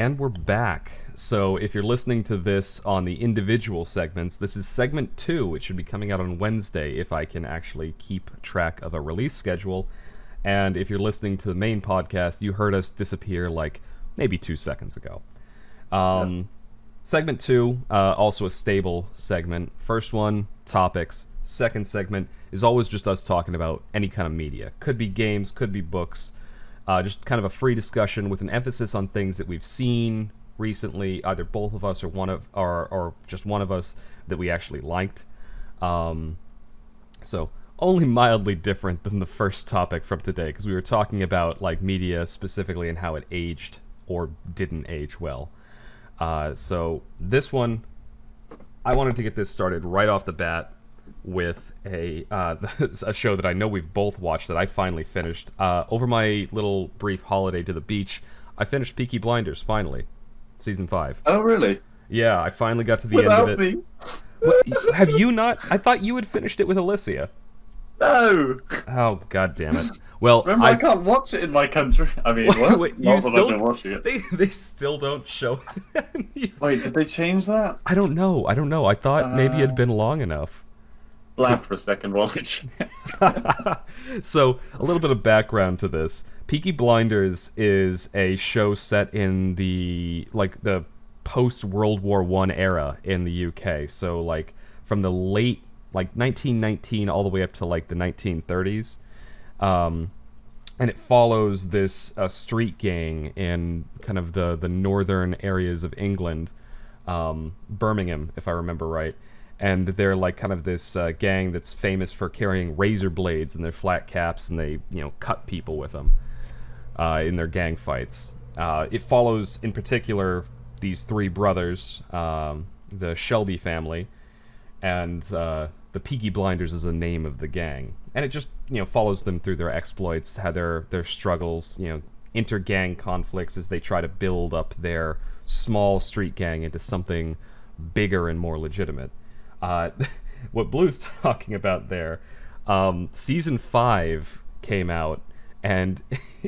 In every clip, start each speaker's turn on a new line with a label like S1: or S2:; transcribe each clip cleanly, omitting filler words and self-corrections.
S1: And we're back. So if you're listening to this on the individual segments, this is segment 2. It should be coming out on Wednesday if I can actually keep track of a release schedule. And if you're listening to the main podcast, you heard us disappear like maybe 2 seconds ago. Segment 2, also a stable segment. First one, topics. Second segment is always just us talking about any kind of media. Could be games, could be books. Just kind of a free discussion with an emphasis on things that we've seen recently, either both of us or just one of us that we actually liked. So only mildly different than the first topic from today, because we were talking about like media specifically and how it aged or didn't age well. So this one, I wanted to get this started right off the bat with a show that I know we've both watched that I finally finished. Over my little brief holiday to the beach, I finished Peaky Blinders, finally. Season 5.
S2: Oh, really?
S1: Yeah, I finally got to the
S2: Without
S1: end of it.
S2: me?
S1: What, have you not? I thought you had finished it with Alicia.
S2: No!
S1: Oh, god damn it. Well,
S2: Remember, I can't watch it in my country. I mean,
S1: Wait, you
S2: not that
S1: still...
S2: I've been watching it.
S1: They still don't show...
S2: Wait, did they change that?
S1: I don't know. I thought maybe it had been long enough.
S2: Black for a second while
S1: So, a little bit of background to this. Peaky Blinders is a show set in the post-World War I era in the UK. So, like, from the late, 1919 all the way up to, the 1930s. And it follows this street gang in kind of the northern areas of England. Birmingham, if I remember right. And they're kind of this gang that's famous for carrying razor blades in their flat caps, and they, cut people with them in their gang fights. It follows, in particular, these 3 brothers, the Shelby family, and the Peaky Blinders is the name of the gang. And it just, follows them through their exploits, how their struggles, inter-gang conflicts as they try to build up their small street gang into something bigger and more legitimate. What Blue's talking about there, season 5 came out, and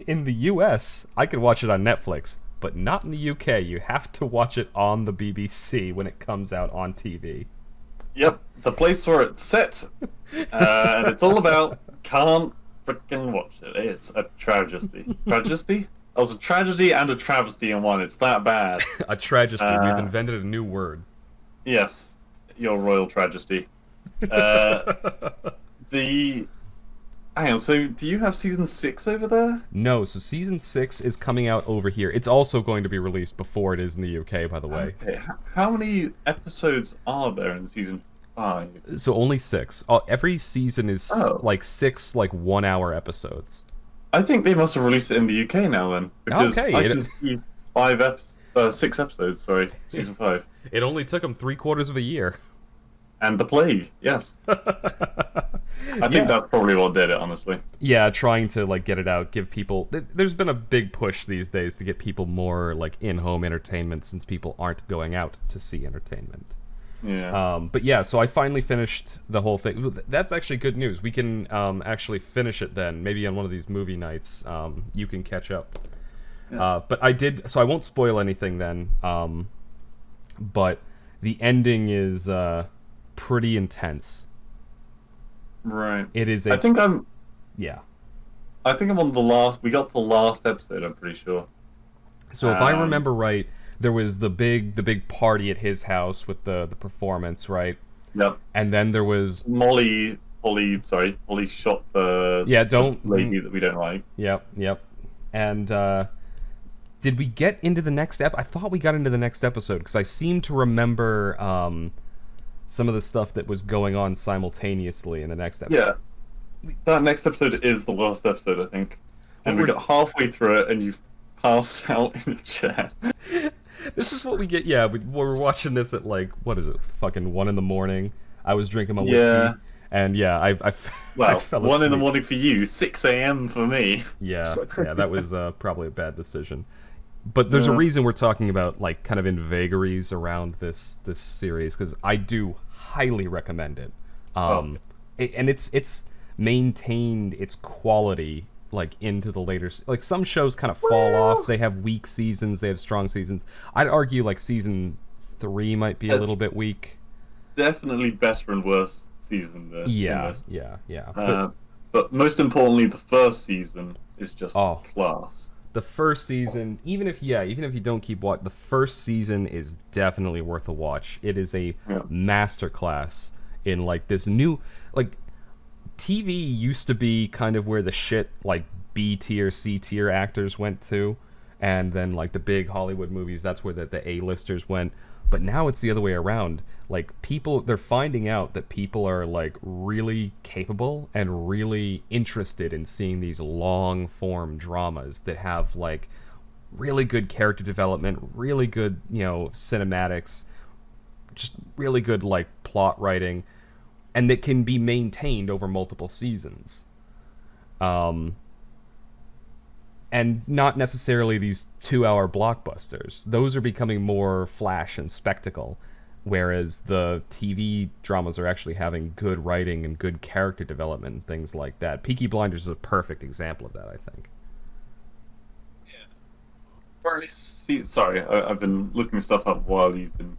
S1: in the US, I could watch it on Netflix, but not in the UK. You have to watch it on the BBC when it comes out on TV.
S2: Yep, the place where it's set, and it's all about can't freaking watch it. It's a tragedy. Tragedy? That was a tragedy and a travesty in one. It's that bad.
S1: A tragedy. We've invented a new word.
S2: Yes. Your royal tragedy. Hang on, so do you have season 6 over there?
S1: No, so season 6 is coming out over here. It's also going to be released before it is in the UK, by the way.
S2: Okay. How many episodes are there in season 5?
S1: So only 6. Every season is 6 1-hour episodes.
S2: I think they must have released it in the UK now then, because
S1: okay,
S2: I can see 6 episodes. Sorry, season 5.
S1: It only took them 3/4 of a year.
S2: And the plague, yes. I think that's probably what did it, honestly.
S1: Yeah, trying to get it out, give people. There's been a big push these days to get people more in-home entertainment, since people aren't going out to see entertainment.
S2: Yeah.
S1: But yeah, so I finally finished the whole thing. That's actually good news. We can actually finish it then. Maybe on one of these movie nights, you can catch up. Yeah. But I did, so I won't spoil anything then. But the ending is pretty intense.
S2: Right.
S1: It is.
S2: I think I'm on the last. We got the last episode. I'm pretty sure.
S1: So if I remember right, there was the big party at his house with the performance, right?
S2: Yep.
S1: And then there was
S2: Polly shot the lady that we don't like.
S1: Yep. And did we get into the next I thought we got into the next episode, because I seem to remember some of the stuff that was going on simultaneously in the next episode.
S2: Yeah. That next episode is the last episode, I think. And we got halfway through it, and you pass out in a chair.
S1: This is what we get. Yeah, we were watching this at what is it? Fucking 1 a.m. I was drinking my whiskey, and yeah, I fell asleep.
S2: 1 a.m. for you, 6 a.m. for me.
S1: Yeah, that was probably a bad decision. But there's a reason we're talking about kind of in vagaries around this series, because I do highly recommend it. And it's maintained its quality like into the later like some shows kind of fall off. They have weak seasons, they have strong seasons. I'd argue like season 3 might be a little bit weak.
S2: Definitely better and worse season this in
S1: Yeah,
S2: this.
S1: yeah.
S2: But most importantly, the first season is just
S1: Oh,
S2: class.
S1: the first season, even if you don't keep watching, the first season is definitely worth a watch. It is a
S2: Yeah.
S1: masterclass in like this new like TV used to be kind of where the shit like B tier, C tier actors went to, and then like the big Hollywood movies, that's where the A-listers went. But now it's the other way around. Like people, they're finding out that people are like really capable and really interested in seeing these long form dramas that have like really good character development, really good, cinematics, just really good like plot writing, and that can be maintained over multiple seasons. And not necessarily these 2-hour blockbusters. Those are becoming more flash and spectacle, whereas the TV dramas are actually having good writing and good character development and things like that. Peaky Blinders is a perfect example of that, I think.
S2: Sorry, I've been looking stuff up while you've been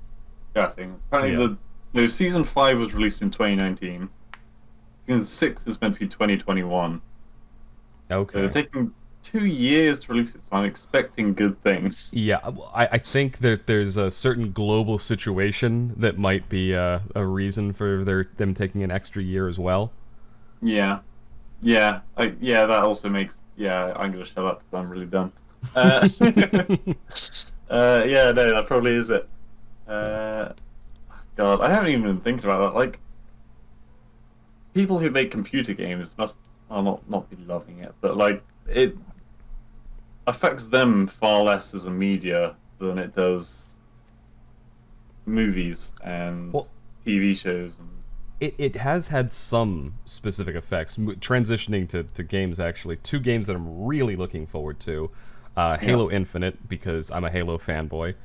S2: chatting. Apparently,
S1: Yeah.
S2: season 5 was released in 2019. Season 6 is meant to be 2021. So
S1: Okay.
S2: they're taking 2 years to release it, so I'm expecting good things.
S1: Yeah, I think that there's a certain global situation that might be a reason for them taking an extra year as well.
S2: Yeah, that also makes. Yeah, I'm gonna shut up because I'm really done. Yeah, no, that probably is it. God, I haven't even been thinking about that. Like, people who make computer games must not be loving it, but like it affects them far less as a media than it does movies and
S1: Well,
S2: TV shows. And
S1: it has had some specific effects. Transitioning to games, actually, 2 games that I'm really looking forward to. Halo Infinite, because I'm a Halo fanboy.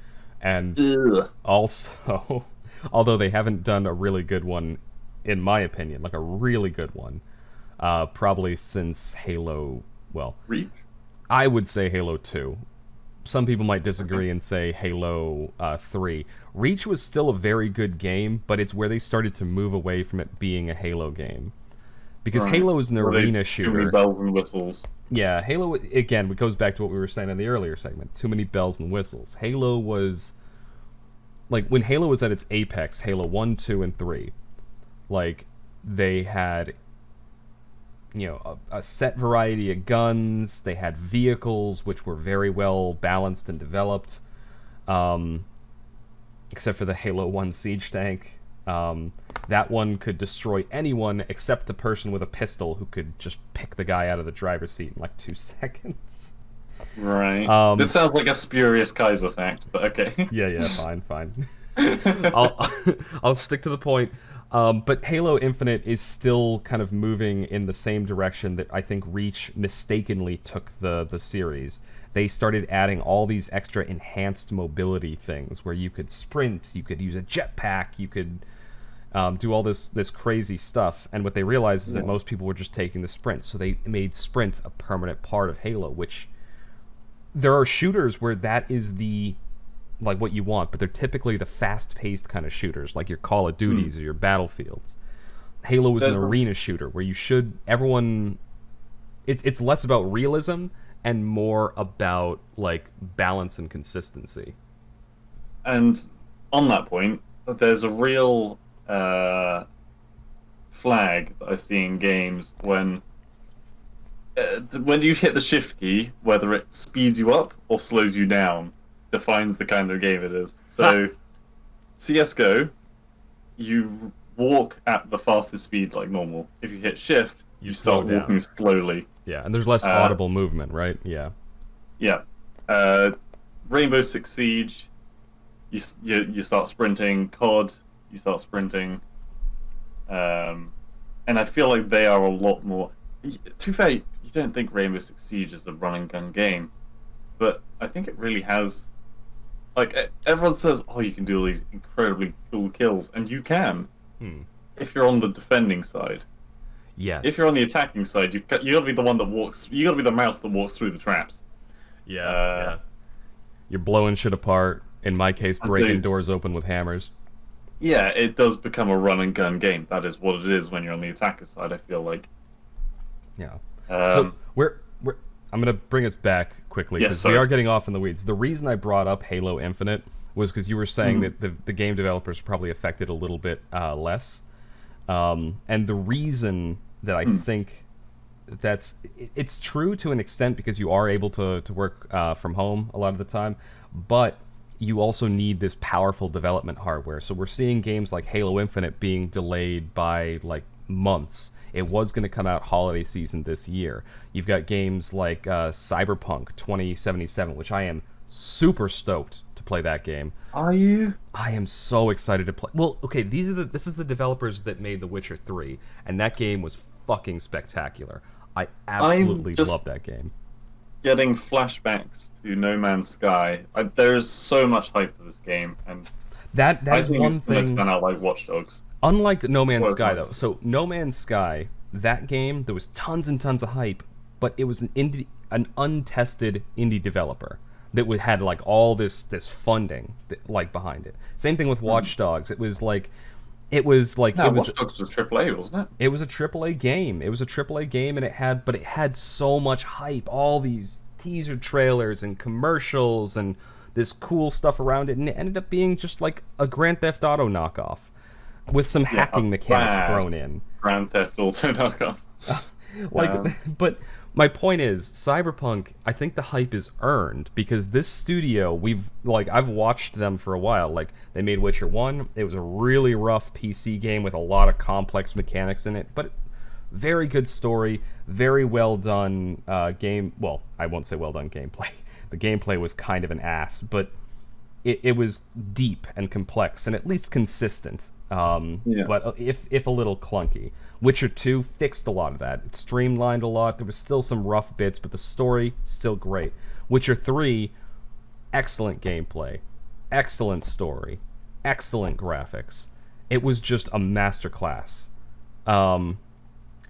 S1: And
S2: Ugh.
S1: also, although they haven't done a really good one, in my opinion, like a really good one, probably since Halo, well,
S2: Reach?
S1: I would say Halo 2. Some people might disagree and say Halo 3. Reach was still a very good game, but it's where they started to move away from it being a Halo game. Because
S2: Right.
S1: Halo is an
S2: Were they
S1: arena
S2: too many
S1: shooter.
S2: bells and whistles.
S1: Yeah, Halo, again, it goes back to what we were saying in the earlier segment. Too many bells and whistles. Halo was... Like, when Halo was at its apex, Halo 1, 2, and 3, like, they had... a set variety of guns. They had vehicles which were very well balanced and developed, except for the Halo 1 siege tank. That one could destroy anyone except a person with a pistol who could just pick the guy out of the driver's seat in like 2 seconds.
S2: Right. This sounds like a spurious Kaiser fact, but okay.
S1: Yeah, fine. I'll stick to the point. But Halo Infinite is still kind of moving in the same direction that I think Reach mistakenly took the series. They started adding all these extra enhanced mobility things where you could sprint, you could use a jetpack, you could do all this crazy stuff. And what they realized is that most people were just taking the sprint, so they made sprint a permanent part of Halo, which there are shooters where that is the like what you want, but they're typically the fast-paced kind of shooters, like your Call of Duties or your Battlefields. Halo is an arena shooter where everyone. It's less about realism and more about like balance and consistency.
S2: And on that point, there's a real flag that I see in games when you hit the shift key, whether it speeds you up or slows you down, defines the kind of game it is. So, CS:GO, you walk at the fastest speed like normal. If you hit shift, you start walking slowly.
S1: Yeah, and there's less audible movement, right? Yeah.
S2: Yeah. Rainbow Six Siege, you start sprinting. COD, you start sprinting. And I feel like they are a lot more. To be fair, you don't think Rainbow Six Siege is a run and gun game, but I think it really has. Like, everyone says, oh, you can do all these incredibly cool kills, and you can if you're on the defending side. If you're
S1: Yes.
S2: on the attacking side, you got to be the one that walks. You got to be the mouse that walks through the traps.
S1: Yeah,
S2: Uh,
S1: yeah. You're blowing shit apart. In my case,
S2: and so
S1: breaking doors open with hammers.
S2: yeah, it does become a run and gun game. That is what it is when you're on the attacker side. I feel like.
S1: Yeah. So
S2: Um,
S1: we're I'm gonna bring us back quickly
S2: yes,
S1: because we
S2: sorry.
S1: are getting off in the weeds. The reason I brought up Halo Infinite was because you were saying
S2: Mhm.
S1: that the game developers are probably affected a little bit less, and the reason that I
S2: Mm.
S1: think it's true to an extent because you are able to work from home a lot of the time, but you also need this powerful development hardware. So we're seeing games like Halo Infinite being delayed by like months. It was going to come out holiday season this year. You've got games like Cyberpunk 2077, which I am super stoked to play that game.
S2: Are you?
S1: I am so excited to play. Well, okay, this is the developers that made The Witcher 3, and that game was fucking spectacular. I
S2: I'm
S1: absolutely
S2: just
S1: love that game.
S2: getting flashbacks to No Man's Sky. There's so much hype for this game, and
S1: That
S2: I
S1: is
S2: think it's
S1: one
S2: going to
S1: thing.
S2: turn out like Watch Dogs.
S1: Unlike No
S2: That's
S1: Man's
S2: what it's
S1: Sky,
S2: like.
S1: though, so No Man's Sky, that game, there was tons and tons of hype, but it was an untested indie developer that had like all this funding like behind it. Same thing with Watch Dogs.
S2: No,
S1: It was
S2: Watch Dogs was AAA, wasn't it?
S1: it was a AAA game. It was a AAA game, and it had so much hype, all these teaser trailers and commercials and this cool stuff around it, and it ended up being just like a Grand Theft Auto knockoff with some
S2: Yeah, a
S1: hacking mechanics
S2: bad
S1: thrown in.
S2: Grand Theft Auto knockoff.
S1: Like,
S2: Um,
S1: but my point is, Cyberpunk, I think the hype is earned because this studio, I've watched them for a while. Like, they made Witcher 1. It was a really rough PC game with a lot of complex mechanics in it, but very good story, very well done game. Well, I won't say well done gameplay. The gameplay was kind of an ass, but it was deep and complex and at least consistent.
S2: yeah.
S1: But if a little clunky. Witcher 2 fixed a lot of that. It streamlined a lot. There was still some rough bits, but the story still great. Witcher 3, excellent gameplay, excellent story, excellent graphics. It was just a masterclass. Um,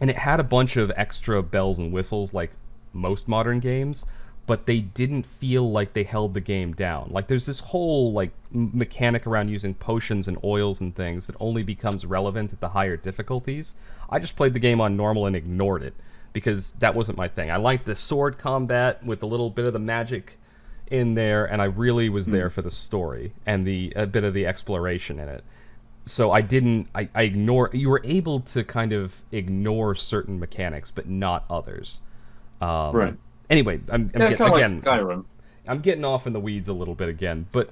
S1: and it had a bunch of extra bells and whistles like most modern games, but they didn't feel like they held the game down. Like there's this whole like mechanic around using potions and oils and things that only becomes relevant at the higher difficulties. I just played the game on normal and ignored it because that wasn't my thing. I liked the sword combat with a little bit of the magic in there, and I really was there for the story and the a bit of the exploration in it. So I didn't. I ignore. You were able to kind of ignore certain mechanics, but not others.
S2: Right.
S1: Anyway,
S2: Yeah, kind of like
S1: again.
S2: Skyrim.
S1: I'm getting off in the weeds a little bit again, but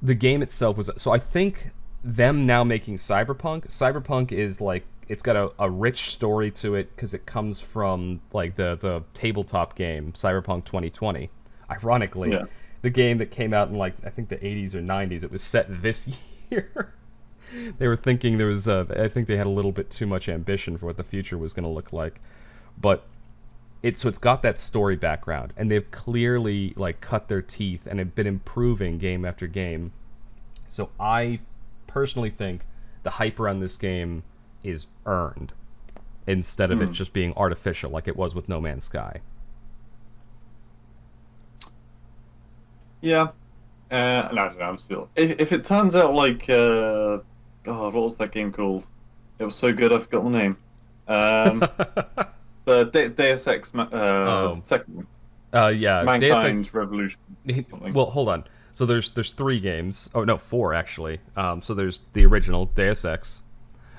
S1: the game itself was so. I think them now making Cyberpunk is like it's got a rich story to it because it comes from like the tabletop game Cyberpunk 2020. Ironically,
S2: Yeah.
S1: the game that came out in like I think the 80s or 90s, it was set this year. They were thinking there was I think they had a little bit too much ambition for what the future was going to look like, but it's got that story background, and they've clearly like cut their teeth and have been improving game after game. So I personally think the hype around this game is earned instead of it just being artificial like it was with No Man's Sky.
S2: Yeah. I don't know. I'm still. If it turns out like, God, what was that game called? It was so good, I forgot the name. The Deus Ex,
S1: Oh.
S2: second one,
S1: Yeah, Deus Ex.
S2: Mankind's Revolution. Something.
S1: Well, hold on. So there's three games. Oh no, four actually. So there's the original Deus Ex.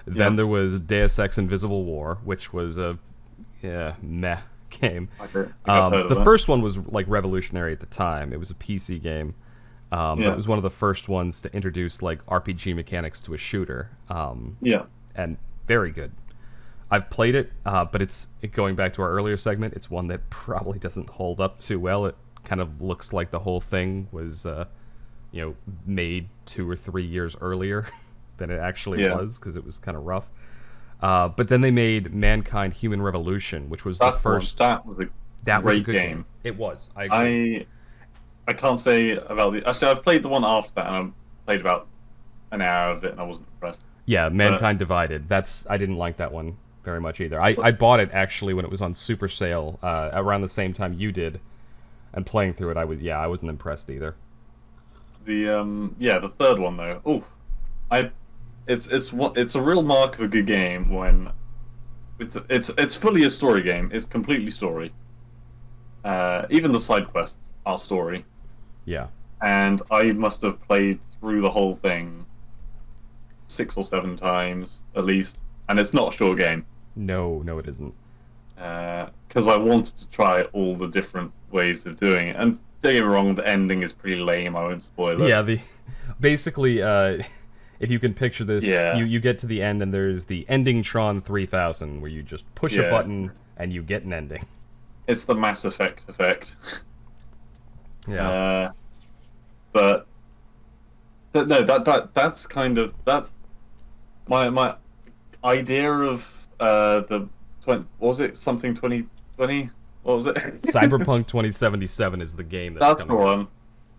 S1: Then
S2: Yeah.
S1: there was Deus Ex Invisible War, which was a meh game.
S2: I think I've heard of
S1: The
S2: that.
S1: first one was like revolutionary at the time. It was a PC game. But
S2: Yeah.
S1: it was one of the first ones to introduce like RPG mechanics to a shooter.
S2: Yeah.
S1: And very good. I've played it, but going back to our earlier segment. It's one that probably doesn't hold up too well. It kind of looks like the whole thing was, made 2 or 3 years earlier than it actually
S2: Yeah.
S1: was because it was kind of rough. But then they made Mankind: Human Revolution, which was
S2: That's
S1: the first.
S2: That was a
S1: That was a
S2: great
S1: good
S2: game.
S1: It was. I agree.
S2: I can't say about the. Actually, I've played the one after that, and I played about an hour of it, and I wasn't impressed.
S1: Yeah, Mankind Divided. I didn't like that one very much either. I bought it actually when it was on super sale around the same time you did, and playing through it, I wasn't impressed either.
S2: The third one though. Oh, I it's a real mark of a good game when it's fully a story game. It's completely story. Even the side quests are story.
S1: Yeah.
S2: And I must have played through the whole thing 6 or 7 times at least, and it's not a short game.
S1: No, it isn't.
S2: Because I wanted to try all the different ways of doing it, and don't get me wrong, the ending is pretty lame. I won't spoil it.
S1: Yeah, basically, if you can picture this, you get to the end and there's the ending Tron 3000 where you just push a button and you get an ending.
S2: It's the Mass Effect effect.
S1: Yeah.
S2: But no, that's kind of my idea of what was it, something 2020? What was it?
S1: Cyberpunk 2077 is the game
S2: that's
S1: coming
S2: the one.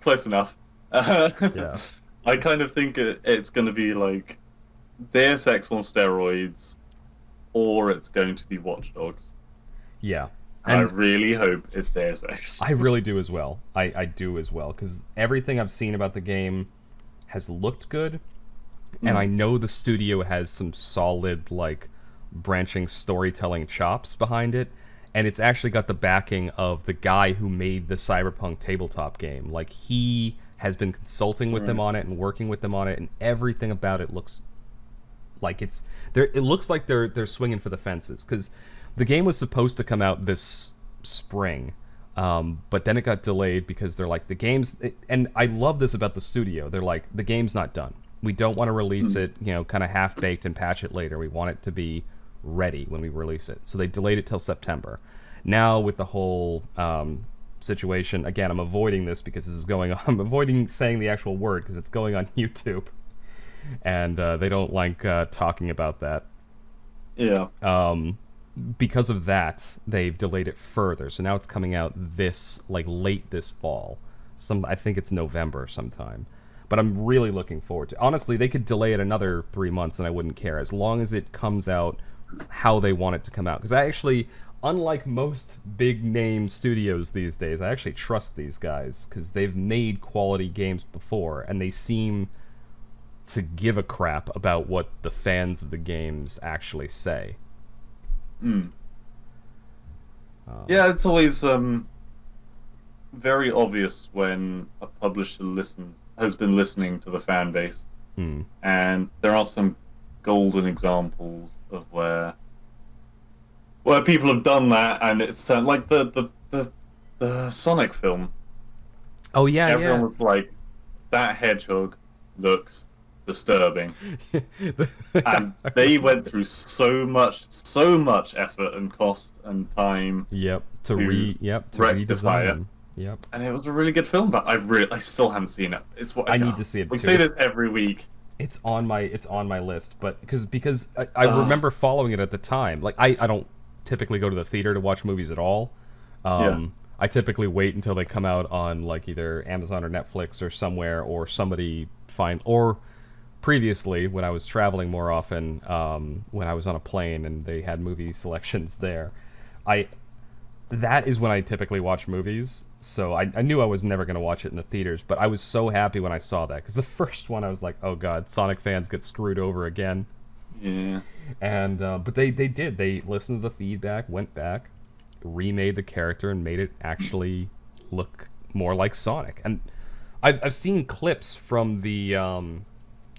S2: Close enough.
S1: Yeah.
S2: I kind of think it's going to be like Deus Ex on steroids, or it's going to be Watch Dogs.
S1: Yeah.
S2: And I really hope it's Deus Ex.
S1: I really do as well. I do as well, because everything I've seen about the game has looked good, and I know the studio has some solid, like, branching storytelling chops behind it, and it's actually got the backing of the guy who made the Cyberpunk tabletop game. Like, he has been consulting with them on it and working with them on it, and everything about it looks like it's there. It looks like they're swinging for the fences, because the game was supposed to come out this spring, but then it got delayed because they're like, the game's... And I love this about the studio. They're like, the game's not done. We don't want to release it, kind of half-baked and patch it later. We want it to be ready when we release it. So they delayed it till September. Now, with the whole situation, again, I'm avoiding this because this is going on. I'm avoiding saying the actual word because it's going on YouTube. And they don't like talking about that.
S2: Yeah.
S1: Because of that, they've delayed it further. So now it's coming out late this fall. I think it's November sometime. But I'm really looking forward to it. Honestly, they could delay it another 3 months and I wouldn't care, as long as it comes out how they want it to come out. Because I actually, unlike most big-name studios these days, I actually trust these guys, because they've made quality games before, and they seem to give a crap about what the fans of the games actually say.
S2: Yeah, it's always very obvious when a publisher has been listening to the fan base, and there are some golden examples of where people have done that, and it's like the Sonic film.
S1: Oh yeah,
S2: everyone was like, that hedgehog looks disturbing. And they went through so much effort and cost and time
S1: to
S2: rectify it.
S1: Yep.
S2: And it was a really good film, but I still haven't seen it. It's what
S1: I need to see it.
S2: We say this every week.
S1: It's on my list, but because I remember following it at the time. Like, I don't typically go to the theater to watch movies at all. I typically wait until they come out on, like, either Amazon or Netflix or somewhere, or somebody or previously, when I was traveling more often, when I was on a plane and they had movie selections there, that is when I typically watch movies. So I knew I was never going to watch it in the theaters, but I was so happy when I saw that, because the first one I was like, oh god, Sonic fans get screwed over again.
S2: Yeah.
S1: And but they did. They listened to the feedback, went back, remade the character, and made it actually look more like Sonic. And I've seen clips from the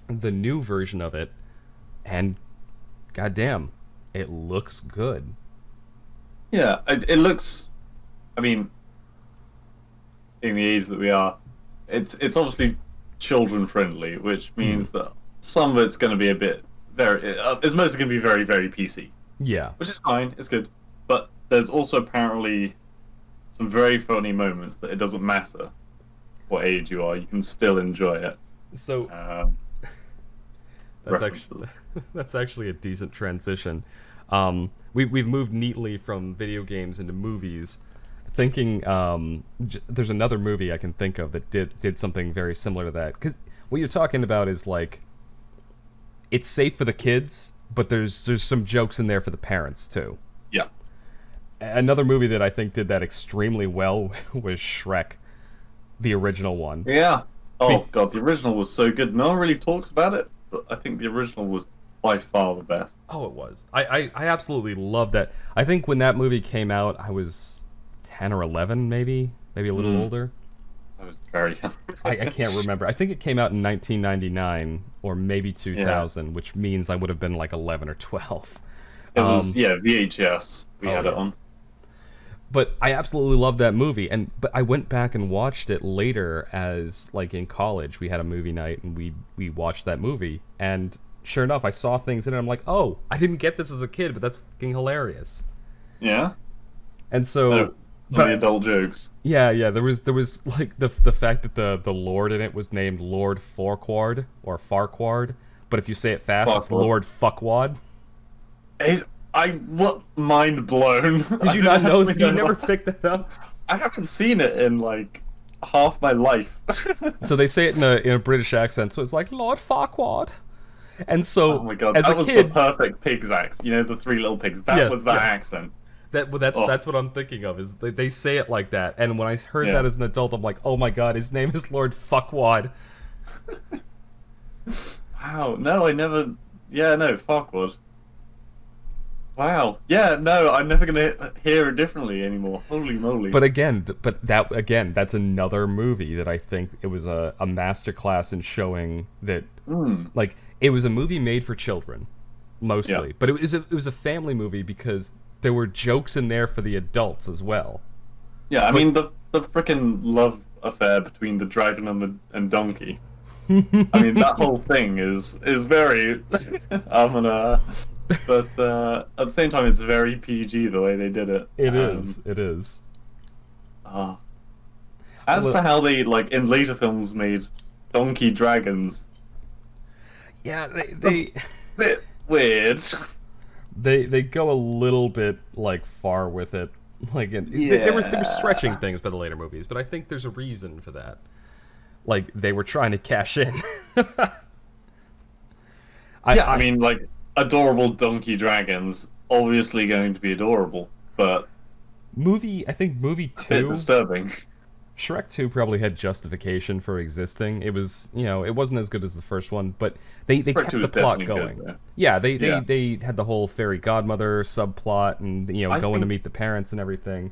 S1: new version of it, and goddamn, it looks good.
S2: Yeah, it looks. I mean, in the age that we are, it's obviously children friendly, which means that some of it's going to be it's mostly going to be very, very PC.
S1: Yeah,
S2: which is fine. It's good, but there's also apparently some very funny moments that it doesn't matter what age you are, you can still enjoy it.
S1: So that's actually a decent transition. We've moved neatly from video games into movies. Thinking, there's another movie I can think of that did something very similar to that. Because what you're talking about is, like, it's safe for the kids, but there's some jokes in there for the parents too.
S2: Yeah.
S1: Another movie that I think did that extremely well was Shrek, the original one.
S2: Yeah. Oh god, the original was so good. No one really talks about it, but I think the original was by far the best.
S1: Oh, it was. I absolutely loved that. I think when that movie came out, I was 10 or 11, maybe a little older.
S2: I was very young.
S1: I can't remember. I think it came out in 1999 or maybe 2000, which means I would have been like 11 or 12.
S2: It was VHS. We had it on.
S1: But I absolutely loved that movie, but I went back and watched it later as like in college. We had a movie night and we watched that movie, and sure enough, I saw things in it. I'm like, oh, I didn't get this as a kid, but that's fucking hilarious.
S2: Yeah.
S1: And so,
S2: but the adult jokes.
S1: Yeah. There was like the fact that the Lord in it was named Lord Farquaad or Farquaad, but if you say it fast, it's Lord Fuckwad.
S2: What mind blown.
S1: Did you not know that? You never picked that up?
S2: I haven't seen it in like half my life.
S1: So they say it in a British accent, so it's like Lord Farquaad. And so,
S2: oh my god,
S1: as
S2: that
S1: a
S2: was
S1: kid,
S2: the perfect pig's accent. You know, the three little pigs. That was that accent.
S1: That's what I'm thinking of. Is they say it like that, and when I heard that as an adult, I'm like, oh my god, his name is Lord Fuckwad.
S2: Wow, no, I never. Yeah, no, Farquaad. Wow. Yeah, no, I'm never gonna hear it differently anymore. Holy moly.
S1: But that's another movie that I think it was a masterclass in showing that, like, it was a movie made for children, mostly. But it was a family movie because there were jokes in there for the adults as well.
S2: Yeah, I mean, the frickin' love affair between the dragon and donkey. I mean, that whole thing is very... But at the same time, it's very PG the way they did it.
S1: It is.
S2: As to how they, like, in later films made donkey dragons.
S1: Yeah, they
S2: bit weird.
S1: They go a little bit, like, far with it. Like, they were stretching things by the later movies, but I think there's a reason for that. Like, they were trying to cash in.
S2: I mean, like, adorable donkey dragons, obviously going to be adorable, but
S1: I think movie 2,
S2: a bit disturbing.
S1: Shrek 2 probably had justification for existing. It was, it wasn't as good as the first one, but they kept the plot going.
S2: Good,
S1: they had the whole fairy godmother subplot and going to meet the parents and everything.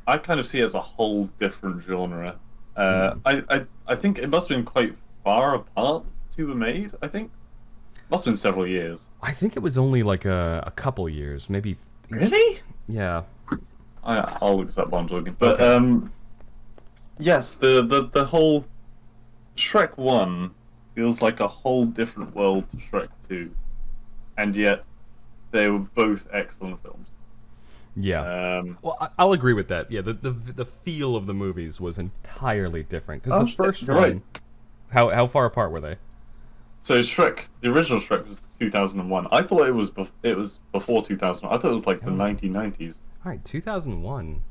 S2: I kind of see it as a whole different genre. I think it must have been quite far apart to be made. I think must have been several years.
S1: I think it was only like a couple years, maybe.
S2: Really?
S1: Yeah.
S2: I'll look this up while I'm talking. But yes, the whole Shrek 1 feels like a whole different world to Shrek 2, and yet they were both excellent films.
S1: Yeah. Well, I'll agree with that. Yeah, the feel of the movies was entirely different because the first one. Right. How far apart were they?
S2: So Shrek, the original Shrek was 2001. I thought it was before 2000. I thought it was like the 1990s.
S1: All right, 2001.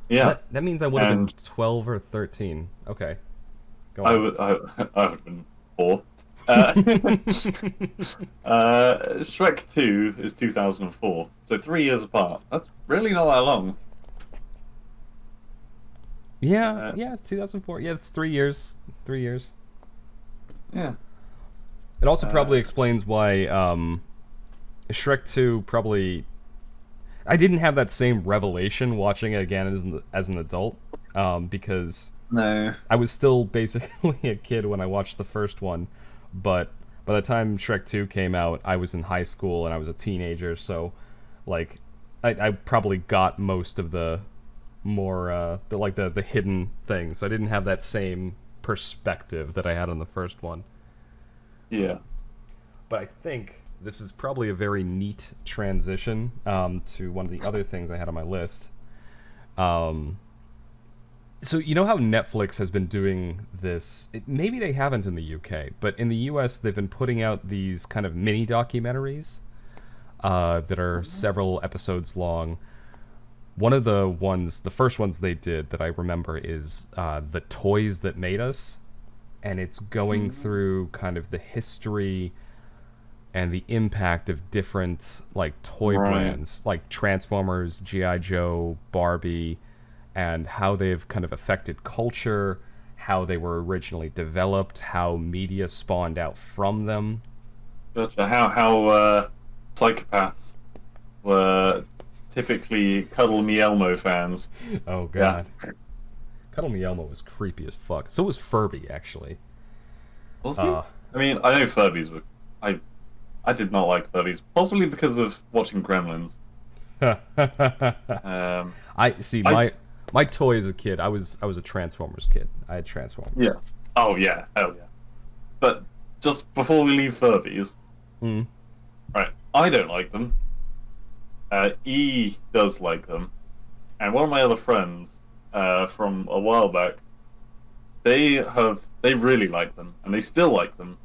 S2: Yeah.
S1: That means I would have been 12 or 13. Okay. Go on.
S2: I would have been 4. Shrek 2 is 2004, so 3 years apart. That's really not that long.
S1: Yeah, 2004. Yeah, it's 3 years. 3 years.
S2: Yeah.
S1: It also probably explains why Shrek 2 probably... I didn't have that same revelation watching it again as an adult, because I was still basically a kid when I watched the first one, but by the time Shrek 2 came out, I was in high school and I was a teenager, so like I probably got most of the more the hidden things, so I didn't have that same perspective that I had on the first one.
S2: Yeah.
S1: But I think this is probably a very neat transition to one of the other things I had on my list. So you know how Netflix has been doing this? Maybe they haven't in the UK, but in the US they've been putting out these kind of mini documentaries that are several episodes long. One of the first ones they did that I remember is The Toys That Made Us, and it's going through kind of the history and the impact of different like toy
S2: Right.
S1: brands like Transformers, GI Joe, Barbie, and how they've kind of affected culture, how they were originally developed, how media spawned out from them.
S2: Gotcha. How psychopaths were typically Cuddle Me Elmo fans.
S1: Oh
S2: Yeah.
S1: god. Cuddle Me Elmo was creepy as fuck. So was Furby, actually.
S2: Was he?
S1: Uh,
S2: I mean, I know Furbies were. I did not like Furbies, possibly because of watching Gremlins. Um,
S1: I see
S2: I
S1: my toy as a kid. I was a Transformers kid. I had
S2: yeah.
S1: Transformers.
S2: Oh yeah, hell yeah. But just before we leave Furbies,
S1: Mm.
S2: right? I don't like them. E does like them, and one of my other friends, from a while back, they really like them, and they still like them,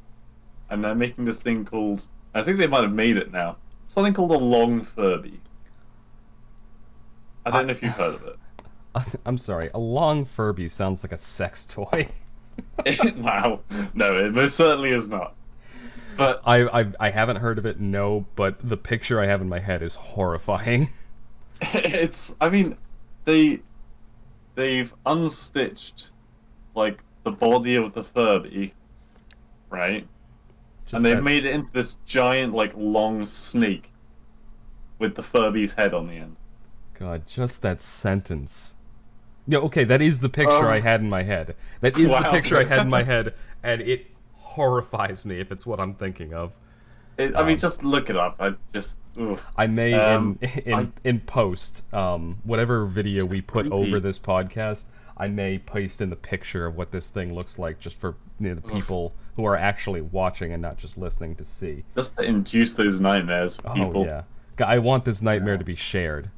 S2: and they're making this thing called. I think they might have made it now. Something called a long Furby. I don't know if you've heard of it.
S1: I'm sorry. A long Furby sounds like a sex toy.
S2: Wow. No, it most certainly is not. But
S1: I haven't heard of it. No, but the picture I have in my head is horrifying.
S2: it's. I mean, they they've unstitched like the body of the Furby, right?
S1: Just
S2: And they've
S1: that-
S2: made it into this giant, like, long snake with the Furby's head on the end.
S1: God, just that sentence. Yeah, okay, that is the picture I had in my head. That is the
S2: Wow.
S1: picture I had in my head, and it horrifies me if it's what I'm thinking of.
S2: I mean, just look it up. I just. Oof.
S1: I may
S2: I-
S1: in post whatever video we put
S2: Creepy.
S1: over this podcast, I may paste in the picture of what this thing looks like just for the people who are actually watching and not just listening to see.
S2: Just to induce those nightmares for people.
S1: Oh yeah, I want this nightmare to be shared.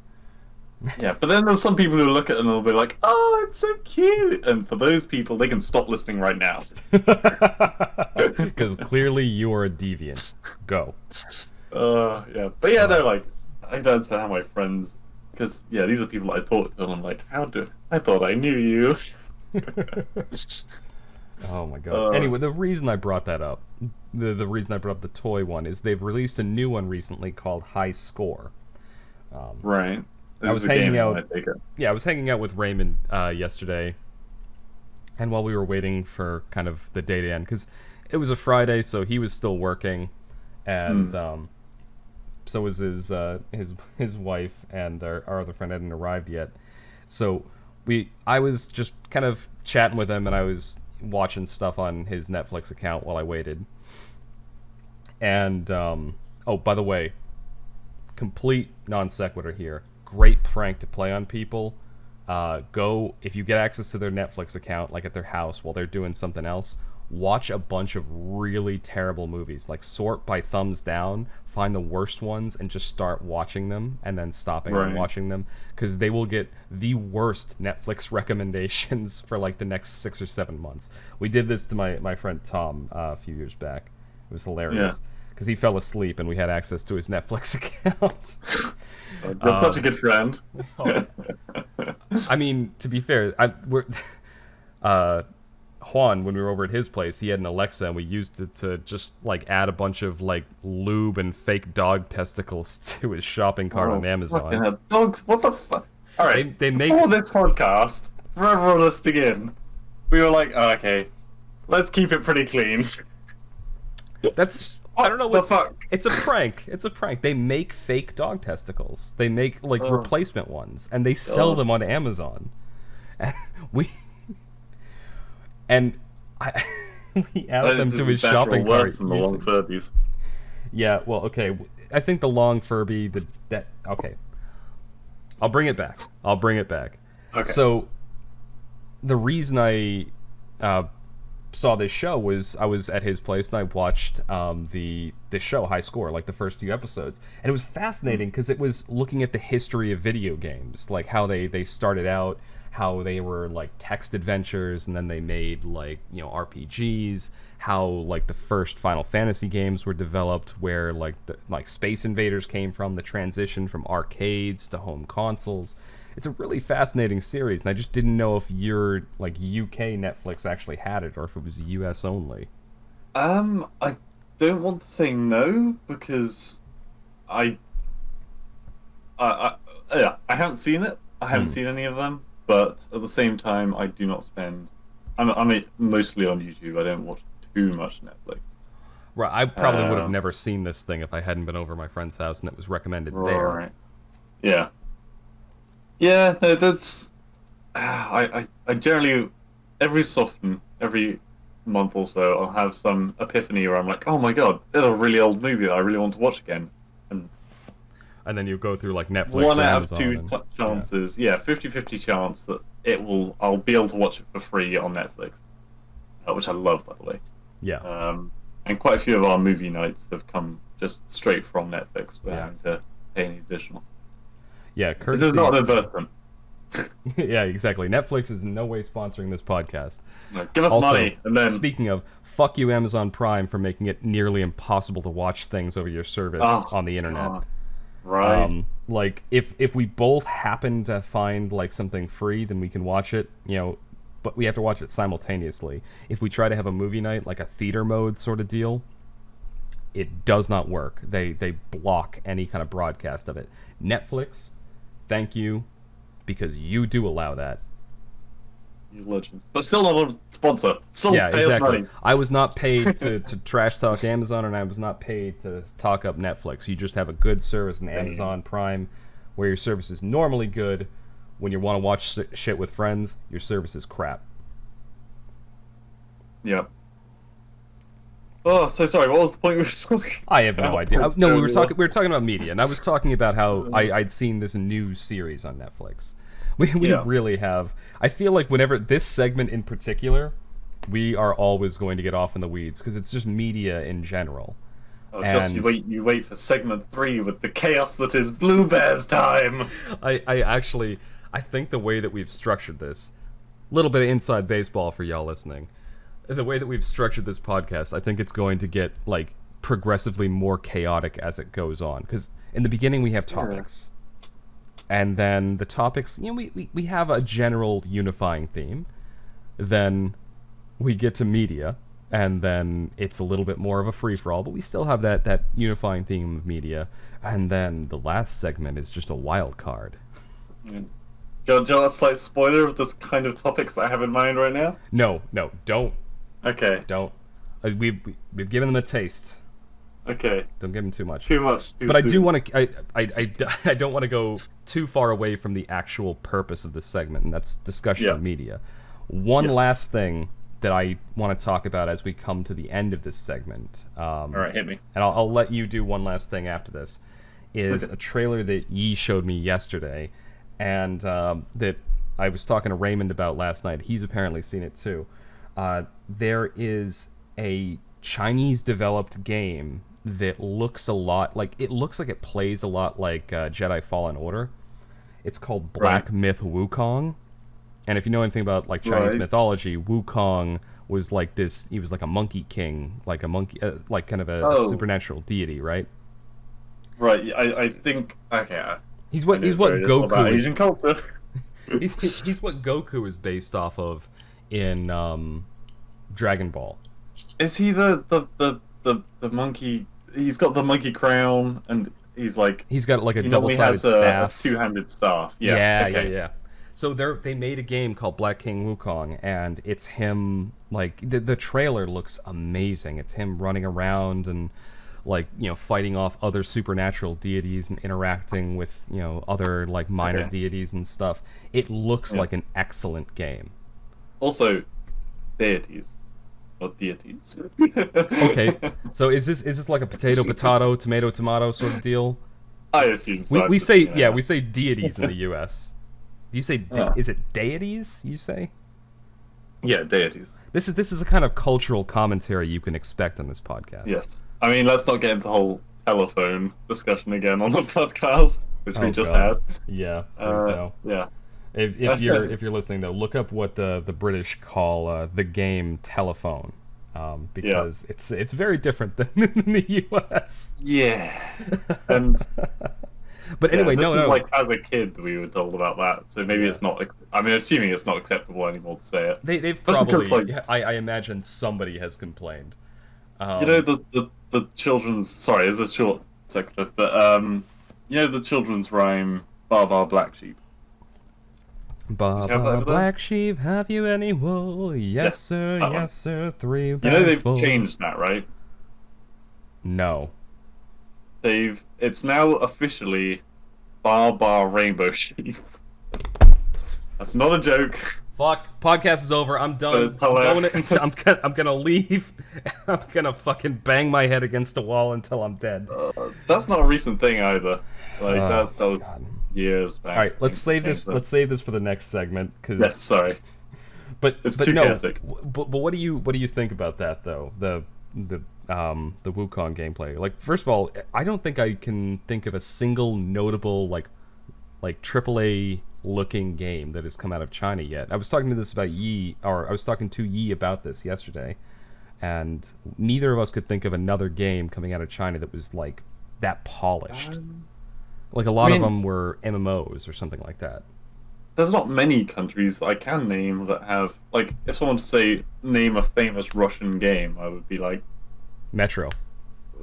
S2: Yeah, but then there's some people who look at it and they'll be like, "Oh, it's so cute," and for those people, they can stop listening right now.
S1: Because clearly you are a deviant. Go.
S2: Yeah, but yeah, no, like I don't understand how my friends, because yeah, these are people I talk to, and I'm like, I thought I knew you.
S1: Oh my god. Anyway, the reason I brought that up, the reason I brought up the toy one is they've released a new one recently called High Score.
S2: Right. This
S1: I was
S2: is a gaming
S1: hanging
S2: one,
S1: out-
S2: I take it.
S1: Yeah, I was hanging out with Raymond yesterday, and while we were waiting for kind of the day to end, because it was a Friday, so he was still working, and so was his wife, and our other friend hadn't arrived yet. So I was just kind of chatting with him, and I was watching stuff on his Netflix account while I waited. And oh, by the way, complete non sequitur here. Great prank to play on people. Go, if you get access to their Netflix account, like at their house while they're doing something else, watch a bunch of really terrible movies. Like sort by thumbs down, find the worst ones, and just start watching them, and then stopping and
S2: Right.
S1: watching them, because they will get the worst Netflix recommendations for like the next 6 or 7 months. We did this to my friend Tom a few years back. It was hilarious. Because he fell asleep and we had access to his Netflix account.
S2: You're such a good friend.
S1: Oh. I mean, to be fair, Juan, when we were over at his place, he had an Alexa, and we used it to just like add a bunch of like lube and fake dog testicles to his shopping cart on
S2: fucking
S1: Amazon.
S2: hell. Dogs, what the fuck? Alright,
S1: They make
S2: before this podcast, for everyone listening in, we were like, oh, okay, let's keep it pretty clean.
S1: that's I don't know
S2: What the
S1: what's
S2: fuck?
S1: it's a prank. It's a prank. They make fake dog testicles. They make like
S2: Oh.
S1: replacement ones, and they sell
S2: Oh.
S1: them on Amazon. we and I we added them to his shopping cart.
S2: From the long
S1: using-
S2: Furbies.
S1: Yeah, well, okay. I think the long Furby, okay. I'll bring it back.
S2: Okay.
S1: So, the reason I saw this show was I was at his place and I watched this show High Score, like the first few episodes, and it was fascinating because it was looking at the history of video games, like how they started out, how they were like text adventures, and then they made like RPGs, how like the first Final Fantasy games were developed, where like Space Invaders came from, the transition from arcades to home consoles. It's a really fascinating series, and I just didn't know if your like UK Netflix actually had it or if it was US only.
S2: I don't want to say no because I, yeah, I haven't seen it. I haven't
S1: Hmm.
S2: seen any of them, but at the same time, I do not spend. I'm mostly on YouTube. I don't watch too much Netflix.
S1: Right, I probably would have
S2: Um,
S1: never seen this thing if I hadn't been over my friend's house and it was recommended there.
S2: right. Yeah. Yeah. No, that's. I generally every so often, every month or so, I'll have some epiphany where I'm like, oh my god, there's a really old movie that I really want to watch again. And
S1: And then you go through like Netflix
S2: one
S1: or
S2: out of
S1: Amazon
S2: two
S1: and yeah.
S2: chances, yeah, 50-50 chance that I'll be able to watch it for free on Netflix, which I love, by the way.
S1: Yeah.
S2: And quite a few of our movie nights have come just straight from Netflix without
S1: Yeah.
S2: having to pay any additional.
S1: Yeah,
S2: It is not
S1: courtesy.
S2: an advertisement.
S1: Yeah, exactly. Netflix is in no way sponsoring this podcast.
S2: No, give us
S1: Also,
S2: money, and then
S1: speaking of, fuck you, Amazon Prime, for making it nearly impossible to watch things over your service
S2: oh
S1: on the internet.
S2: god, right?
S1: Like if we both happen to find like something free, then we can watch it, but we have to watch it simultaneously. If we try to have a movie night, like a theater mode sort of deal, it does not work. They block any kind of broadcast of it. Netflix, thank you, because you do allow that.
S2: You legends, but still not a sponsor. Still
S1: Yeah,
S2: pay us
S1: exactly.
S2: money.
S1: I was not paid to trash talk Amazon, and I was not paid to talk up Netflix. You just have a good service in Amazon Prime, where your service is normally good. When you want to watch shit with friends, your service is crap.
S2: Yeah. Oh, so sorry. What was the point we were talking
S1: I have no
S2: about?
S1: idea. No, we were
S2: lost.
S1: talking about media, and I was talking about how I'd seen this new series on Netflix. We
S2: Yeah.
S1: really have. I feel like whenever this segment in particular, we are always going to get off in the weeds because it's just media in general.
S2: Oh, just
S1: And
S2: you wait for segment 3 with the chaos that is Blue Bears time.
S1: I actually I think the way that we've structured this, little bit of inside baseball for y'all listening. The way that we've structured this podcast, I think it's going to get like progressively more chaotic as it goes on. Because in the beginning we have topics, and then the topics, we have a general unifying theme. Then we get to media, and then it's a little bit more of a free for all, but we still have that unifying theme of media. And then the last segment is just a wild card.
S2: Do you want a slight spoiler of this kind of topics that I have in mind right now?
S1: No, don't.
S2: Okay.
S1: Don't. We've given them a taste.
S2: Okay.
S1: Don't give them too much.
S2: Too much. Too
S1: But I
S2: soon.
S1: do want to. I don't want to go too far away from the actual purpose of this segment, and that's discussion
S2: Yeah.
S1: of media. One
S2: Yes.
S1: last thing that I want to talk about as we come to the end of this segment.
S2: All right, hit me.
S1: And I'll let you do one last thing after this. Is
S2: Okay.
S1: a trailer that Yi showed me yesterday, and that I was talking to Raymond about last night. He's apparently seen it too. There is a Chinese-developed game that looks a lot like it plays a lot like Jedi Fallen Order. It's called Black
S2: Right.
S1: Myth Wukong, and if you know anything about like Chinese
S2: Right.
S1: mythology, Wukong was like this. He was like a monkey king, like a monkey, like kind of a
S2: Oh.
S1: supernatural deity, right?
S2: Right. I think. Okay.
S1: He's
S2: I
S1: what
S2: know
S1: he's what
S2: very little about
S1: Goku is.
S2: Asian culture.
S1: He's what Goku is based off of in Dragon Ball.
S2: Is he the monkey? He's got the monkey crown, and he's like
S1: He's got like a
S2: he normally
S1: double-sided
S2: has a
S1: staff.
S2: two-handed staff. Yeah.
S1: Yeah,
S2: Okay.
S1: yeah. So they made a game called Black King Wukong, and it's him. Like the trailer looks amazing. It's him running around and like fighting off other supernatural deities and interacting with other like minor
S2: Okay.
S1: deities and stuff. It looks
S2: Yeah.
S1: like an excellent game.
S2: Also, deities, not deities.
S1: Okay, so is this like a potato tomato tomato sort of deal?
S2: I assume so.
S1: We
S2: I'm
S1: say
S2: just, you know,
S1: we say deities in the U.S. Do you say is it deities? You say
S2: Yeah, deities.
S1: this is a kind of cultural commentary you can expect on this podcast.
S2: Yes. I mean, let's not get into the whole telephone discussion again on the podcast, which we
S1: Oh,
S2: just
S1: God.
S2: had.
S1: Yeah. So
S2: Yeah.
S1: if you're listening though, look up what the British call the game telephone, because it's very different than in the U.S.
S2: Yeah. And
S1: But anyway,
S2: this
S1: no,
S2: was
S1: no.
S2: like as a kid we were told about that, so maybe it's not. I mean, assuming it's not acceptable anymore to say it.
S1: They've
S2: Especially
S1: probably.
S2: because,
S1: I imagine somebody has complained.
S2: You know, the children's. Sorry, it's a short section, but you know the children's rhyme, "Bar bar black sheep." Did you have that
S1: Baba
S2: over there?
S1: black sheep, have you any wool?
S2: Yeah,
S1: Yes sir,
S2: that one.
S1: yes sir, 3
S2: You know
S1: bags
S2: they've
S1: full.
S2: changed that, right?
S1: No.
S2: It's now officially bar bar rainbow sheep. That's not a joke,
S1: Fuck. Podcast is over. I'm
S2: but
S1: done.
S2: it's hilarious.
S1: I'm gonna leave. I'm gonna fucking bang my head against a wall until I'm dead.
S2: That's not a recent thing either. Like
S1: Oh
S2: that was
S1: God.
S2: years
S1: All
S2: back.
S1: right, let's save
S2: Okay,
S1: this.
S2: so-
S1: Let's save this for the next segment,
S2: Yes,
S1: because.
S2: sorry. It's
S1: But
S2: too
S1: no.
S2: chaotic.
S1: But what do you think about that though? The Wukong gameplay. Like, first of all, I don't think I can think of a single notable like AAA looking game that has come out of China yet. I was talking to Yi about this yesterday, and neither of us could think of another game coming out of China that was like that polished. Like a lot of
S2: mean-
S1: them were MMOs or something like that.
S2: There's not many countries that I can name that have like if someone to say name a famous Russian game, I would be like,
S1: Metro.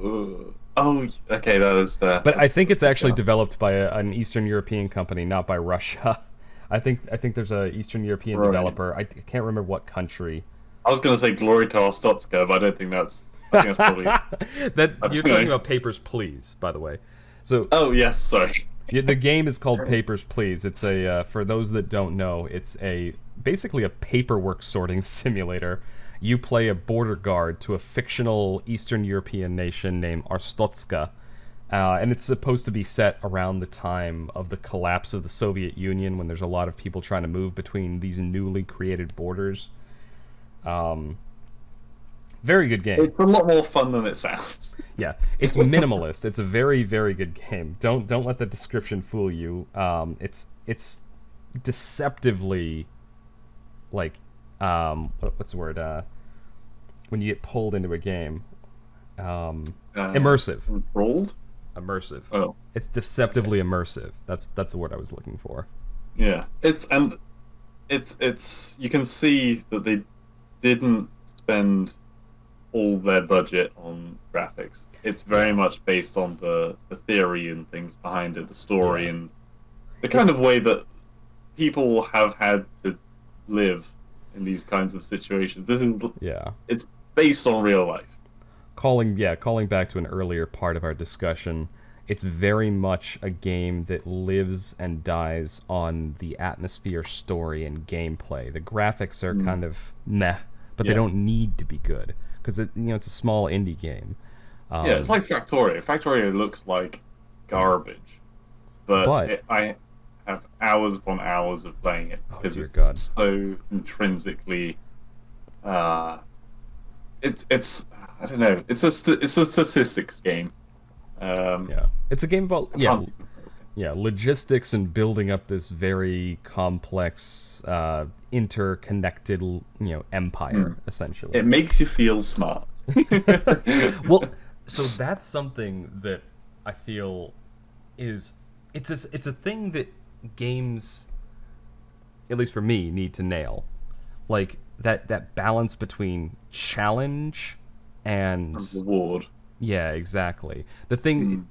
S2: ugh. Oh, okay, that is fair.
S1: But I think it's actually
S2: Yeah.
S1: developed by an Eastern European company, not by Russia. I think there's a Eastern European
S2: Right.
S1: developer. I can't remember what country.
S2: I was gonna say Glory to Arstotzka, but I don't think that's. I think that's probably.
S1: That you're
S2: Okay.
S1: talking about Papers, Please, by the way. So
S2: Oh yes, sorry.
S1: the game is called Papers, Please. It's a for those that don't know, it's basically a paperwork sorting simulator. You play a border guard to a fictional Eastern European nation named Arstotzka, and it's supposed to be set around the time of the collapse of the Soviet Union, when there's a lot of people trying to move between these newly created borders. Very good game.
S2: It's a lot more fun than it sounds.
S1: Yeah, it's minimalist. It's a very, very good game. Don't let the description fool you. It's deceptively like what's the word? When you get pulled into a game, immersive.
S2: Rolled?
S1: Immersive.
S2: Oh,
S1: It's deceptively immersive. That's the word I was looking for.
S2: yeah. It's you can see that they didn't spend all their budget on graphics. It's very much based on the theory and things behind it, the story,
S1: Yeah.
S2: and the kind of way that people have had to live in these kinds of situations.
S1: Yeah.
S2: It's based on real life.
S1: Calling back to an earlier part of our discussion, it's very much a game that lives and dies on the atmosphere, story, and gameplay. The graphics are kind of meh, but they
S2: Yeah.
S1: don't need to be good, because it's a small indie game.
S2: Yeah, it's like Factorio. Factorio looks like garbage, but I have hours upon hours of playing it
S1: Oh,
S2: because
S1: dear
S2: it's
S1: God.
S2: so intrinsically. It's I don't know. It's a statistics game.
S1: Yeah, it's a game about
S2: can't-
S1: logistics and building up this very complex, interconnected, empire, essentially.
S2: It makes you feel smart.
S1: Well, so that's something that I feel is it's a thing that games, at least for me, need to nail. Like that balance between challenge and
S2: Reward.
S1: yeah, exactly. The thing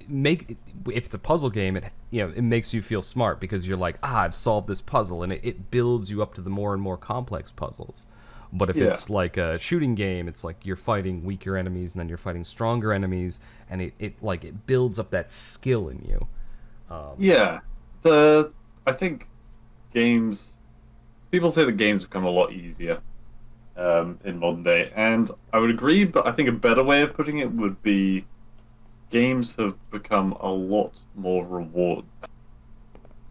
S1: if it's a puzzle game, it makes you feel smart, because you're like, I've solved this puzzle, and it builds you up to the more and more complex puzzles. But if
S2: Yeah.
S1: it's like a shooting game, it's like you're fighting weaker enemies, and then you're fighting stronger enemies, and it builds up that skill in you.
S2: Yeah, I think games. People say that games have become a lot easier in modern day, and I would agree. But I think a better way of putting it would be games have become a lot more reward.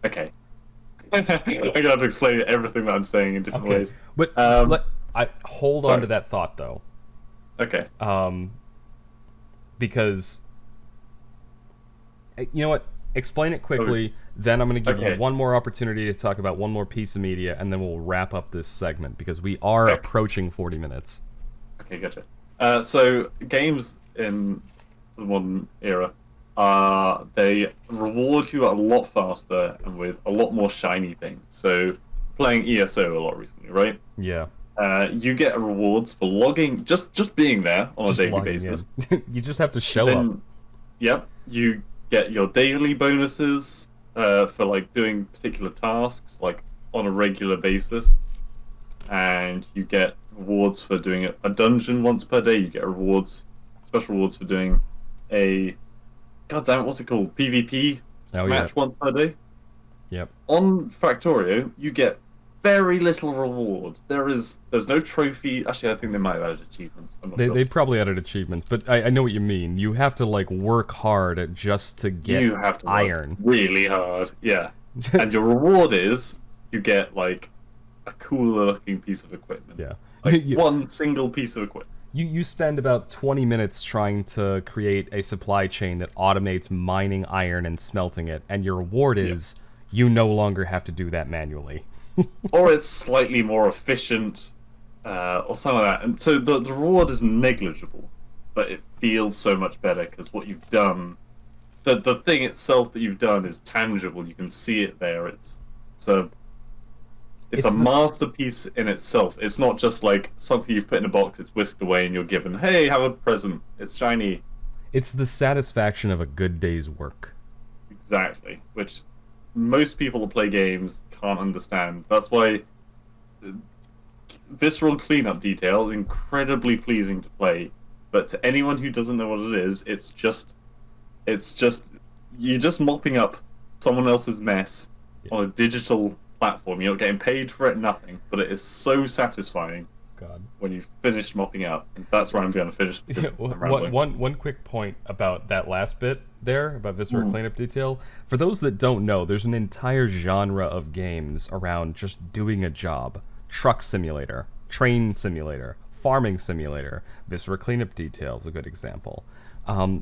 S2: Okay, I'm gonna have to explain everything that I'm saying in different ways.
S1: But I hold on
S2: sorry.
S1: to that thought though,
S2: Okay,
S1: because you know what? Explain it quickly. Then I'm going to give
S2: Okay.
S1: you one more opportunity to talk about one more piece of media, and then we'll wrap up this segment, because we are
S2: Okay.
S1: approaching 40 minutes.
S2: okay, gotcha. So games in the modern era, they reward you a lot faster and with a lot more shiny things. So playing ESO a lot recently, right?
S1: Yeah.
S2: You get rewards for logging, just being there on a
S1: Just
S2: daily
S1: logging
S2: basis.
S1: in. You just have to show up.
S2: Then, yep, you get your daily bonuses for like doing particular tasks, like on a regular basis, and you get rewards for doing a dungeon once per day. You get rewards, special rewards for doing a god damn it, what's it called? PvP
S1: Oh yeah.
S2: match once per day.
S1: Yep.
S2: On Factorio, you get very little reward. There's no trophy. Actually, I think they might have added achievements. I'm not
S1: They
S2: sure.
S1: they probably added achievements, but I know what you mean. You have to like work hard just to get
S2: You have to work
S1: iron.
S2: really hard. Yeah. And your reward is you get like a cooler looking piece of equipment.
S1: Yeah.
S2: Like
S1: You-
S2: one single piece of equipment.
S1: You spend about 20 minutes trying to create a supply chain that automates mining iron and smelting it, and your reward is you no longer have to do that manually.
S2: Or it's slightly more efficient, or something like that. And so the reward is negligible, but it feels so much better because what you've done, the thing itself that you've done is tangible. You can see it there. It's a
S1: It's
S2: a
S1: the
S2: masterpiece in itself. It's not just like something you've put in a box, it's whisked away, and you're given, hey, have a present. It's shiny.
S1: It's the satisfaction of a good day's work.
S2: Exactly. Which most people that play games can't understand. That's why visceral cleanup detail is incredibly pleasing to play. But to anyone who doesn't know what it is, it's just you're just mopping up someone else's mess on a digital platform. You're not getting paid for it, nothing. But it is so satisfying
S1: God.
S2: when you finish mopping up. And that's where I'm going to finish.
S1: Yeah, one quick point about that last bit there, about visceral cleanup detail. For those that don't know, there's an entire genre of games around just doing a job. Truck simulator, train simulator, farming simulator. Visceral cleanup detail is a good example.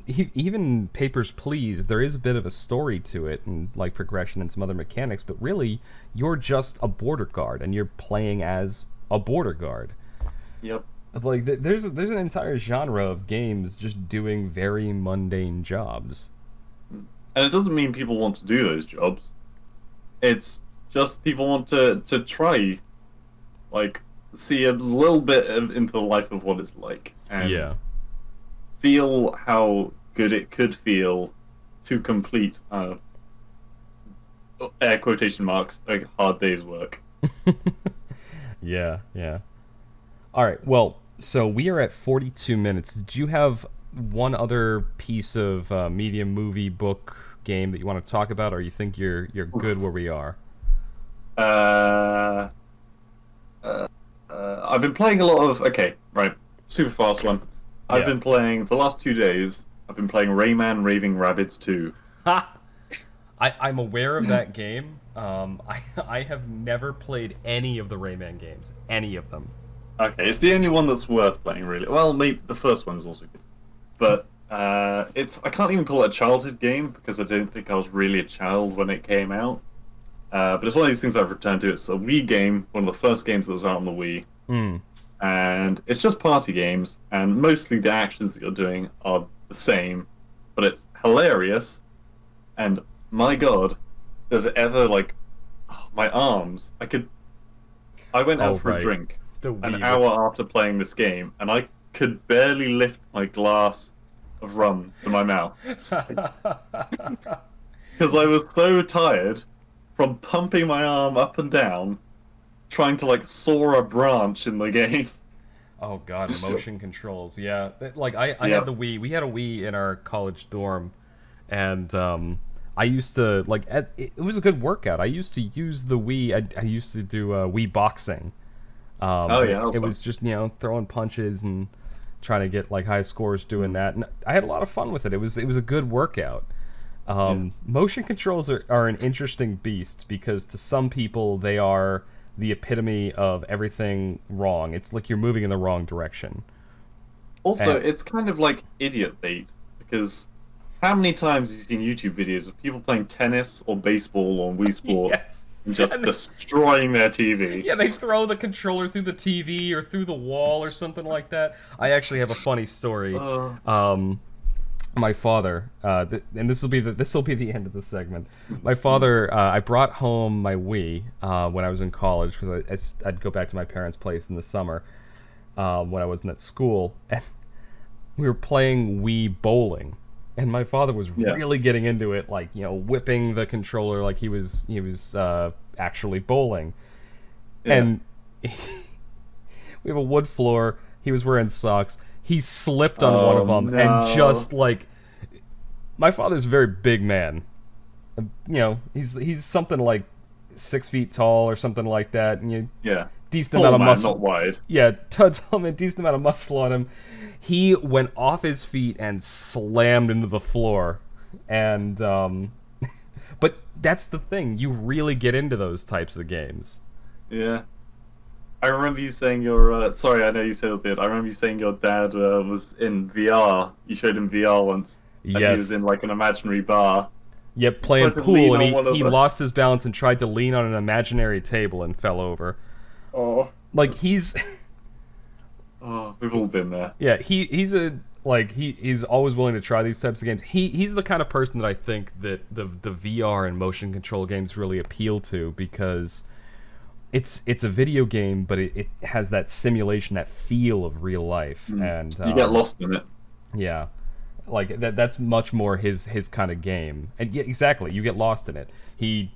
S1: Even Papers, Please, there is a bit of a story to it and like progression and some other mechanics, but really you're just a border guard and you're playing as a border guard.
S2: Yep.
S1: Like there's an entire genre of games just doing very mundane jobs.
S2: And it doesn't mean people want to do those jobs. It's just people want to try, like, see a little bit into the life of what it's like. And
S1: Yeah.
S2: feel how good it could feel to complete, air quotation marks, a hard day's work.
S1: Yeah, yeah. All right. Well, so we are at 42 minutes. Did you have one other piece of media, movie, book, game that you want to talk about, or you think you're good where we are?
S2: I've been playing a lot of. Okay, right, super fast one. I've
S1: Yeah.
S2: been playing the last 2 days. I've been playing Rayman Raving Rabbids 2.
S1: Ha! I'm aware of that game. I have never played any of the Rayman games. Any of them.
S2: Okay, it's the only one that's worth playing, really. Well, maybe the first one's also good, but I can't even call it a childhood game because I don't think I was really a child when it came out. But it's one of these things I've returned to. It's a Wii game, one of the first games that was out on the Wii, and it's just party games, and mostly the actions that you're doing are the same, but it's hilarious. And my God, does it ever my arms? I went out for a drink an hour after playing this game, and I could barely lift my glass of rum to my mouth because I was so tired from pumping my arm up and down, trying to saw a branch in the game.
S1: Oh God, motion controls. Yeah, I
S2: Yeah.
S1: had the Wii. We had a Wii in our college dorm, and I used to it was a good workout. I used to use the Wii. I used to do Wii boxing. It was just throwing punches and trying to get high scores doing that, and I had a lot of fun with it. It was a good workout. Motion controls are an interesting beast because to some people they are the epitome of everything wrong. It's like you're moving in the wrong direction.
S2: Also, it's kind of like idiot bait, because how many times have you seen YouTube videos of people playing tennis or baseball on Wii Sports
S1: Yes.
S2: and just destroying their TV?
S1: Yeah, they throw the controller through the TV or through the wall or something like that. I actually have a funny story. my father, and this will be the end of the segment. My father, I brought home my Wii when I was in college because I'd go back to my parents' place in the summer when I wasn't at school, and we were playing Wii bowling, and my father was
S2: Yeah.
S1: really getting into it, like whipping the controller like he was actually bowling,
S2: Yeah.
S1: and we have a wood floor. He was wearing socks. He slipped on one
S2: Oh
S1: of them and
S2: no.
S1: just like my father's a very big man. He's something like 6 feet tall or something like that, and
S2: Yeah.
S1: decent
S2: Tall
S1: amount of
S2: man, not
S1: muscle.
S2: wide.
S1: Yeah, tall man, decent amount of muscle on him. He went off his feet and slammed into the floor, and but that's the thing. You really get into those types of games.
S2: Yeah. I remember you saying your. Sorry, I know you said it. I remember you saying your dad was in VR. You showed him VR once, and he was in
S1: Yes.
S2: like an imaginary bar.
S1: Yep,
S2: He
S1: playing
S2: tried to
S1: pool,
S2: lean
S1: and
S2: on
S1: he,
S2: one of
S1: he
S2: the.
S1: lost his balance and tried to lean on an imaginary table and fell over.
S2: Oh,
S1: Like he's
S2: oh, we've all been there.
S1: yeah, he's always willing to try these types of games. He's the kind of person that I think that the VR and motion control games really appeal to because it's a video game, but it has that simulation, that feel of real life, and
S2: You get lost in it.
S1: yeah, like that's much more his kind of game. And yeah, exactly, you get lost in it. He'd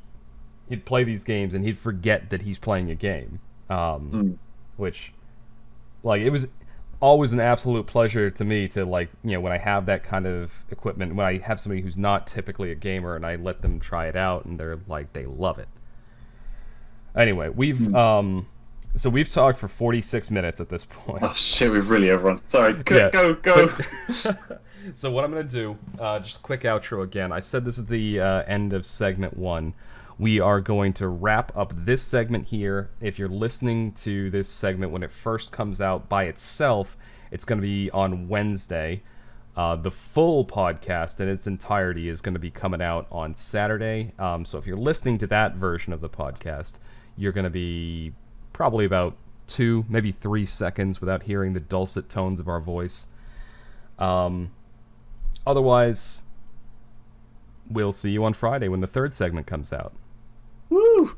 S1: play these games and he'd forget that he's playing a game,
S2: Mm.
S1: which like it was always an absolute pleasure to me to like when I have that kind of equipment, when I have somebody who's not typically a gamer and I let them try it out and they're like they love it. Anyway,
S2: Mm.
S1: so we've talked for 46 minutes at this
S2: Oh
S1: point.
S2: shit, we've really everyone. Sorry,
S1: Yeah,
S2: go.
S1: but so what I'm gonna do, just a quick outro again. I said this is the end of segment one. We are going to wrap up this segment here. If you're listening to this segment when it first comes out by itself, it's going to be on Wednesday. The full podcast in its entirety is going to be coming out on Saturday. So if you're listening to that version of the podcast, you're going to be probably about 2, maybe 3 seconds without hearing the dulcet tones of our voice. Otherwise, we'll see you on Friday when the third segment comes out.
S2: Woo!